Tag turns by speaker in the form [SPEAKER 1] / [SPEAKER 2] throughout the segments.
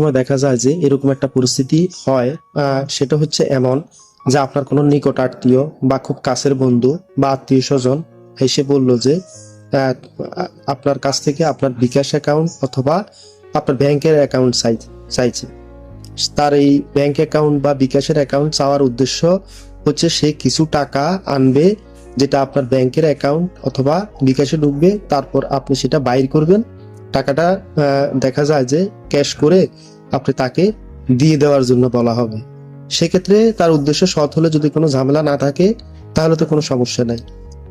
[SPEAKER 1] সময় দেখা যায় যে এরকম একটা পরিস্থিতি হয়, সেটা হচ্ছে এমন যে আপনার কোনো নিকট আত্মীয় বা খুব কাছের বন্ধু বা আত্মীয় স্বজন এসে বলল যে আহ, আপনার কাছ থেকে আপনার বিকাশ অ্যাকাউন্ট অথবা আপনার ব্যাংকের অ্যাকাউন্ট চাইছে। তার এই ব্যাংক অ্যাকাউন্ট বা বিকাশের অ্যাকাউন্ট চাওয়ার উদ্দেশ্য হচ্ছে সে কিছু টাকা আনবে, যেটা আপনার ব্যাংকের অ্যাকাউন্ট অথবা বিকাশে ঢুকবে, তারপর আপনি সেটা বাইর করবেন। টাকাটা দেখা যায় যে ক্যাশ করে আপনি তাকে দিয়ে দেওয়ার জন্য বলা হবে। সেক্ষেত্রে তার উদ্দেশ্য সৎ হলে যদি কোনো ঝামেলা না থাকে তাহলে তো কোনো সমস্যা নাই।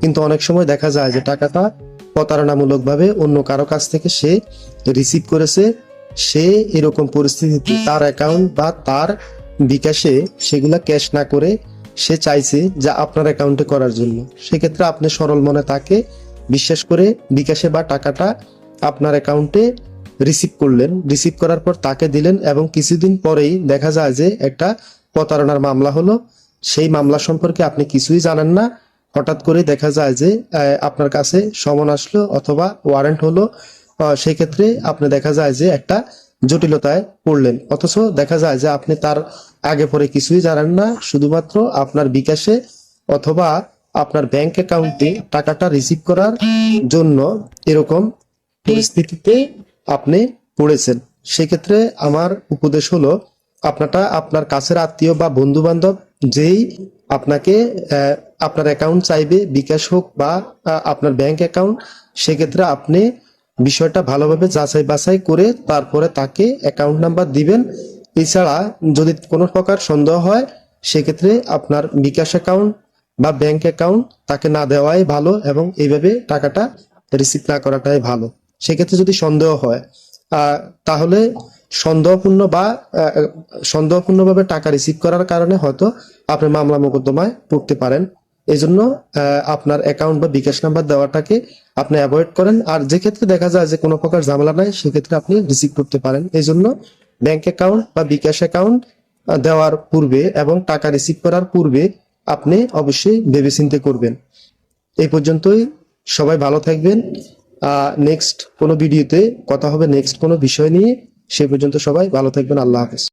[SPEAKER 1] কিন্তু অনেক সময় দেখা যায় যে টাকাটা প্রতারণামূলকভাবে অন্য কারো কাছ থেকে সে রিসিভ করেছে। সে এরকম পরিস্থিতিতে তার অ্যাকাউন্ট বা তার বিকাশে সেগুলা ক্যাশ না করে সে চাইছে যে আপনার অ্যাকাউন্টে করার জন্য। সেক্ষেত্রে আপনি সরল মনে তাকে বিশ্বাস করে বিকাশে বা টাকাটা আপনার অ্যাকাউন্টে রিসিভ করলেন, রিসিভ করার পর তাকে দিলেন এবং কিছুদিন পরেই দেখা যায় যে একটা প্রতারণার মামলা হলো। সেই মামলা সম্পর্কে আপনি কিছুই জানেন না, হঠাৎ করে দেখা যায় যে আপনার কাছে সমন আসলো অথবা ওয়ারেন্ট হলো। সেই ক্ষেত্রে আপনি দেখা যায় যে একটা জটিলতায় পড়লেন, অথচ দেখা যায় যে আপনি তার আগে পরে কিছুই জানেন না, শুধুমাত্র আপনার বিকাশে অথবা আপনার ব্যাংক অ্যাকাউন্টে টাকাটা রিসিভ করার জন্য এরকম পরিস্থিতিতে আপনি পড়েছেন। সেক্ষেত্রে আমার উপদেশ হলো আপনার কাছের আত্মীয় বা বন্ধু বান্ধব যেই আপনাকে আপনার অ্যাকাউন্ট চাইবে, বিকাশ হোক বা আপনার ব্যাংক অ্যাকাউন্ট, সেক্ষেত্রে আপনি বিষয়টা ভালোভাবে যাচাই বাছাই করে তারপরে তাকে অ্যাকাউন্ট নাম্বার দিবেন। এছাড়া যদি কোনো প্রকার সন্দেহ হয় সেক্ষেত্রে আপনার বিকাশ অ্যাকাউন্ট বা ব্যাংক অ্যাকাউন্ট তাকে না দেওয়াই ভালো এবং এইভাবে টাকাটা রিসিভ না করাটাই ভালো। সেক্ষেত্রে যদি সন্দেহ হয় তাহলে সন্দেহপূর্ণ বা সন্দেহপূর্ণভাবে টাকা রিসিভ করার কারণে হয়তো আপনি মামলা মোকদ্দমায় পড়তে পারেন। এই জন্য আপনার অ্যাকাউন্ট বা বিকাশ নাম্বার দেওয়াটাকে আপনি অ্যাভয়েড করেন। আর যে ক্ষেত্রে দেখা যায় যে কোনো প্রকার ঝামেলা নাই সেক্ষেত্রে আপনি রিসিভ করতে পারেন। এই জন্য ব্যাংক অ্যাকাউন্ট বা বিকাশ অ্যাকাউন্ট দেওয়ার পূর্বে এবং টাকা রিসিভ করার পূর্বে আপনি অবশ্যই ভেবেচিন্তে করবেন। এই পর্যন্তই, সবাই ভালো থাকবেন। নেক্সট কোনো ভিডিওতে কথা হবে নেক্সট কোনো বিষয় নিয়ে। সে পর্যন্ত সবাই ভালো থাকবেন। আল্লাহ হাফেজ।